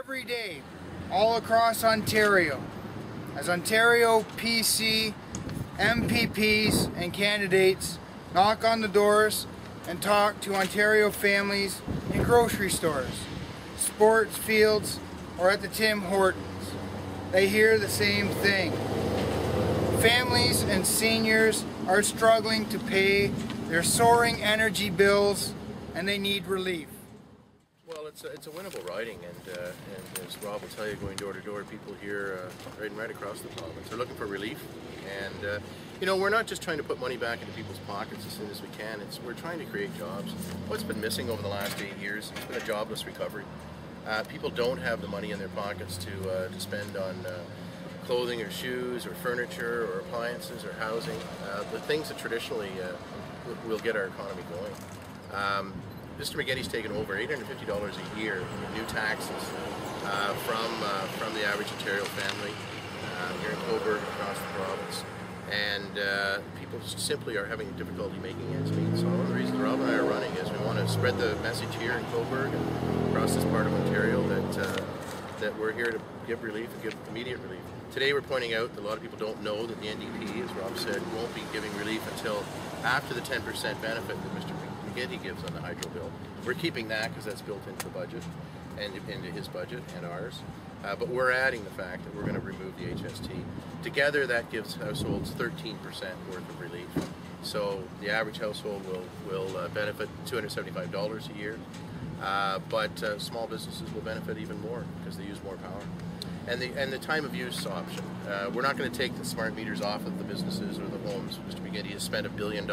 Every day, all across Ontario, as Ontario PC, MPPs and candidates knock on the doors and talk to Ontario families in grocery stores, sports fields, or at the Tim Hortons, they hear the same thing. Families and seniors are struggling to pay their soaring energy bills and they need relief. Well, it's a winnable riding, and as Rob will tell you, going door to door, people here right across the province are looking for relief. And you know, we're not just trying to put money back into people's pockets as soon as we can. We're trying to create jobs. What's been missing over the last 8 years has been a jobless recovery. People don't have the money in their pockets to spend on clothing or shoes or furniture or appliances or housing, the things that traditionally will get our economy going. Mr. McGuinty's taken over $850 a year in new taxes from the average Ontario family here in Cobourg, across the province, and people simply are having difficulty making ends meet. So one of the reasons Rob and I are running is we want to spread the message here in Cobourg and across this part of Ontario that we're here to give relief and give immediate relief. Today we're pointing out that a lot of people don't know that the NDP, as Rob said, won't be giving relief until after the 10% benefit that Mr. McGuinty gives on the hydro bill. We're keeping that because that's built into the budget and into his budget and ours. But we're adding the fact that we're going to remove the HST. Together that gives households 13% worth of relief. So the average household will benefit $275 a year, but small businesses will benefit even more because they use more power. And the time of use option. We're not going to take the smart meters off of the businesses or the homes. Mr. McGuinty has spent $1 billion,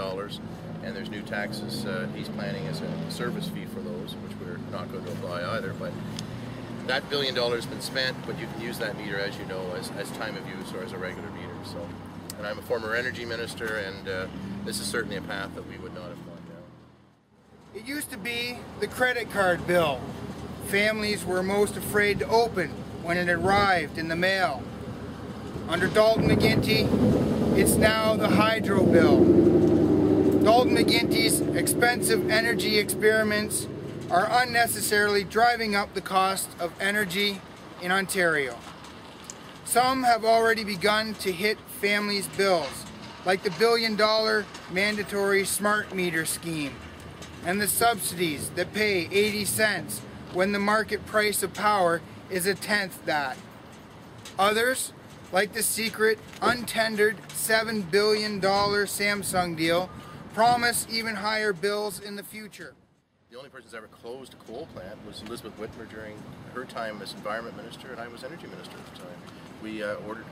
and there's new taxes he's planning as a service fee for those, which we're not going to apply either. But that $1 billion has been spent, but you can use that meter, as you know, as time of use or as a regular meter. So, and I'm a former energy minister, and this is certainly a path that we would not have gone down. It used to be the credit card bill families were most afraid to open when it arrived in the mail. Under Dalton McGuinty, it's now the hydro bill. Dalton McGuinty's expensive energy experiments are unnecessarily driving up the cost of energy in Ontario. Some have already begun to hit families' bills, like the $1 billion mandatory smart meter scheme and the subsidies that pay 80 cents when the market price of power is a tenth that. Others, like the secret, untendered $7 billion Samsung deal, promise even higher bills in the future. The only person who's ever closed a coal plant was Elizabeth Whitmer during her time as Environment Minister, and I was Energy Minister at the time. We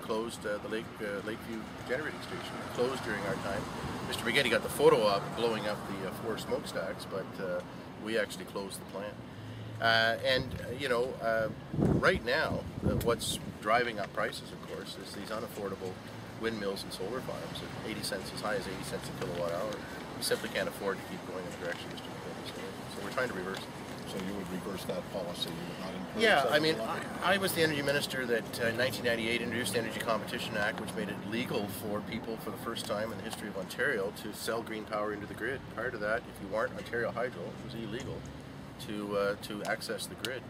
closed the Lakeview generating station. It closed during our time. Mr. McGuinty got the photo op blowing up the 4 smokestacks, but we actually closed the plant. You know, right now, what's driving up prices, of course, is these unaffordable windmills and solar farms at 80 cents, as high as 80 cents a kilowatt hour. We simply can't afford to keep going in the direction Mr. McGuinty's going. So we're trying to reverse it. So you would reverse that policy? You would not encourage Yeah, I mean, I was the energy minister that in 1998 introduced the Energy Competition Act, which made it legal for people for the first time in the history of Ontario to sell green power into the grid. Prior to that, if you weren't Ontario Hydro, it was illegal to access the grid.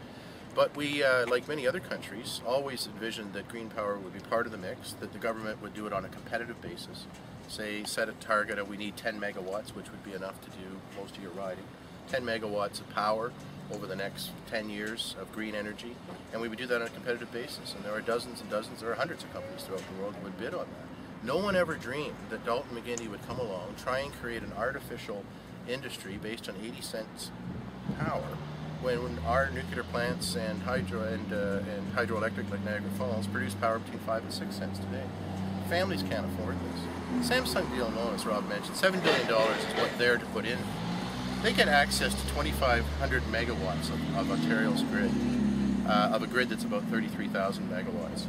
But we, like many other countries, always envisioned that green power would be part of the mix, that the government would do it on a competitive basis. Say, set a target of we need 10 megawatts, which would be enough to do most of your riding. 10 megawatts of power over the next 10 years of green energy, and we would do that on a competitive basis. And there are dozens and dozens, there are hundreds of companies throughout the world who would bid on that. No one ever dreamed that Dalton McGuinty would come along, try and create an artificial industry based on 80 cents power, when our nuclear plants and hydroelectric like Niagara Falls produce power between 5 and 6 cents today. Families can't afford this. Samsung deal alone, as Rob mentioned, $7 billion is what they're to put in. They get access to 2,500 megawatts of Ontario's grid, of a grid that's about 33,000 megawatts.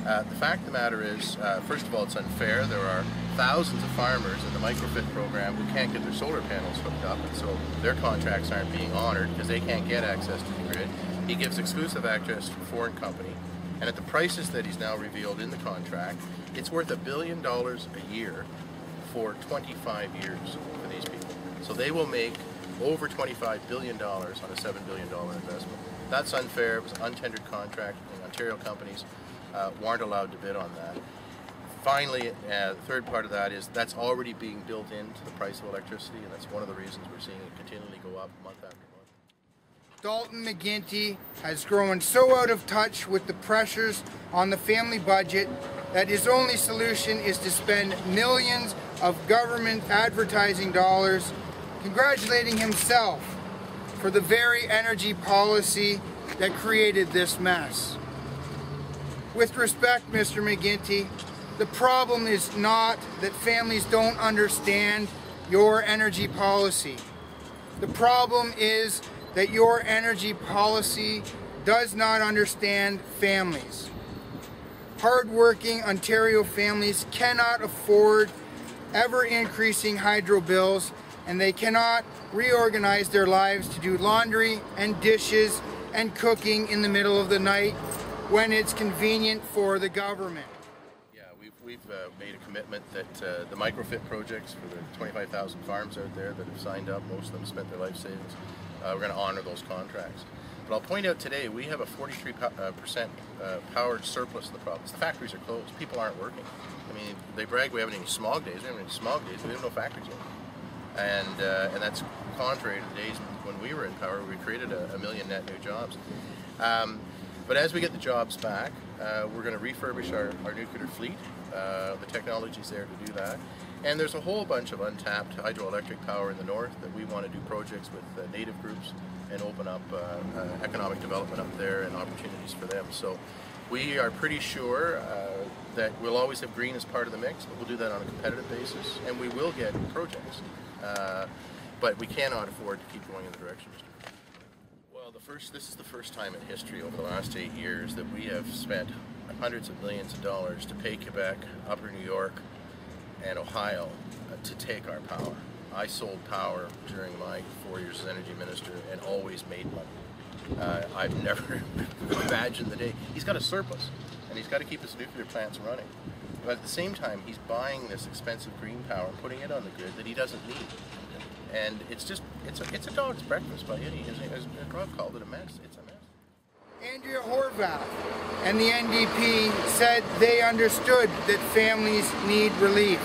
The fact of the matter is, first of all, it's unfair. There are thousands of farmers in the microfit program who can't get their solar panels hooked up, and so their contracts aren't being honored because they can't get access to the grid. He gives exclusive access to a foreign company, and at the prices that he's now revealed in the contract, it's worth $1 billion a year for 25 years for these people. So they will make over $25 billion on a $7 billion investment. That's unfair. It was an untendered contract, and Ontario companies weren't allowed to bid on that. Finally, the third part of that is that's already being built into the price of electricity, and that's one of the reasons we're seeing it continually go up month after month. Dalton McGuinty has grown so out of touch with the pressures on the family budget that his only solution is to spend millions of government advertising dollars congratulating himself for the very energy policy that created this mess. With respect, Mr. McGuinty, the problem is not that families don't understand your energy policy. The problem is that your energy policy does not understand families. Hard-working Ontario families cannot afford ever-increasing hydro bills, and they cannot reorganize their lives to do laundry and dishes and cooking in the middle of the night when it's convenient for the government. We've made a commitment that the microfit projects for the 25,000 farms out there that have signed up, most of them spent their life savings, we're going to honor those contracts. But I'll point out today we have a 43% powered surplus in the province. The factories are closed. People aren't working. I mean, they brag we haven't any smog days. We haven't any smog days. We have no factories yet. And that's contrary to the days when we were in power. We created a million net new jobs. But as we get the jobs back, we're going to refurbish our nuclear fleet. The technology's there to do that. And there's a whole bunch of untapped hydroelectric power in the north that we want to do projects with native groups and open up economic development up there and opportunities for them. So we are pretty sure that we'll always have green as part of the mix, but we'll do that on a competitive basis, and we will get projects. But we cannot afford to keep going in the direction, Mr. Well, this is the first time in history over the last 8 years that we have spent hundreds of millions of dollars to pay Quebec, Upper New York, and Ohio to take our power. I sold power during my 4 years as energy minister and always made money. I've never imagined the day. He's got a surplus and he's got to keep his nuclear plants running. But at the same time, he's buying this expensive green power and putting it on the grid that he doesn't need. And it's a dog's breakfast by any, as Rob called it, a mess. It's a mess. Andrea Horvath and the NDP said they understood that families need relief.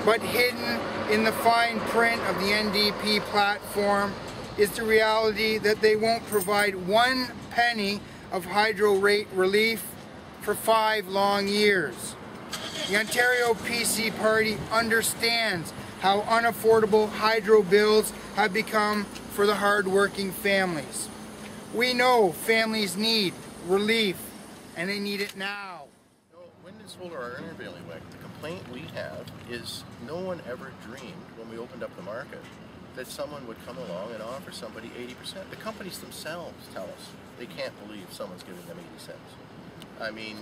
But hidden in the fine print of the NDP platform is the reality that they won't provide 1 penny of hydro rate relief for 5 long years. The Ontario PC Party understands how unaffordable hydro bills have become for the hard-working families. We know families need relief, and they need it now. Wind and solar are intervailing. The complaint we have is no one ever dreamed when we opened up the market that someone would come along and offer somebody 80%. The companies themselves tell us they can't believe someone's giving them 80 cents. I mean,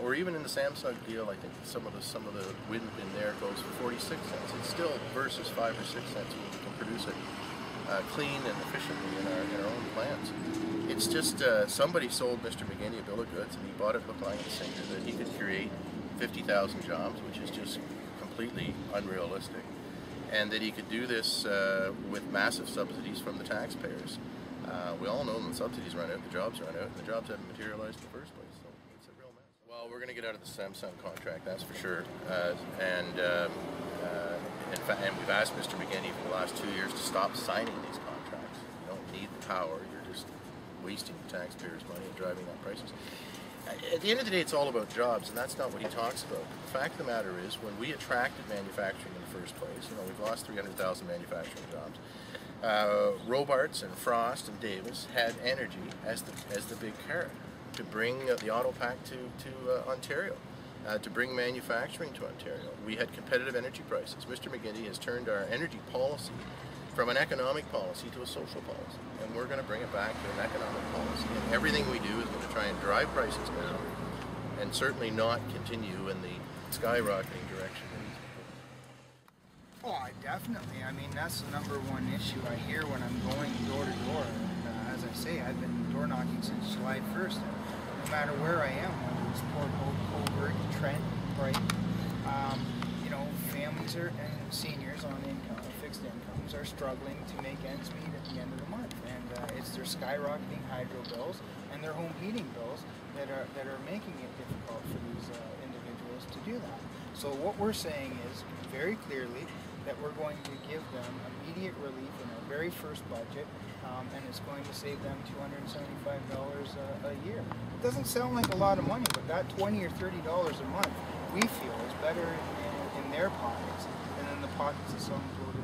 or even in the Samsung deal, I think some of the wind in there goes for 46 cents. It's still versus 5 or 6 cents when we can produce it clean and efficiently in our own plants. It's just somebody sold Mr. McGuinty a bill of goods, and he bought it hook, line, and sinker that he could create 50,000 jobs, which is just completely unrealistic, and that he could do this with massive subsidies from the taxpayers. We all know when the subsidies run out, the jobs run out, and the jobs haven't materialized in the first place. So it's a real mess. Well, we're going to get out of the Samsung contract, that's for sure. In fact, and we've asked Mr. McGuinty for the last 2 years to stop signing these contracts. You don't need the power. You're just wasting the taxpayers' money and driving up prices. At the end of the day, it's all about jobs, and that's not what he talks about. The fact of the matter is, when we attracted manufacturing in the first place, we've lost 300,000 manufacturing jobs. Robarts and Frost and Davis had energy as the big carrot to bring the auto pack to Ontario, to bring manufacturing to Ontario. We had competitive energy prices. Mr. McGuinty has turned our energy policy from an economic policy to a social policy, and we're going to bring it back to an economic policy. And everything we do is going to try and drive prices down, and certainly not continue in the skyrocketing direction. Oh, definitely. I mean, that's the #1 issue I hear when I'm going door to door. And as I say, I've been door knocking since July 1st. No matter where I am, whether it's Port Hope, Cobourg, Trent, Brighton, families and seniors on fixed incomes homeowners are struggling to make ends meet at the end of the month, and it's their skyrocketing hydro bills and their home heating bills that are making it difficult for these individuals to do that. So what we're saying is very clearly that we're going to give them immediate relief in our very first budget, and it's going to save them $275 a year. It doesn't sound like a lot of money, but that $20 or $30 a month, we feel, is better in their pockets than in the pockets of some voted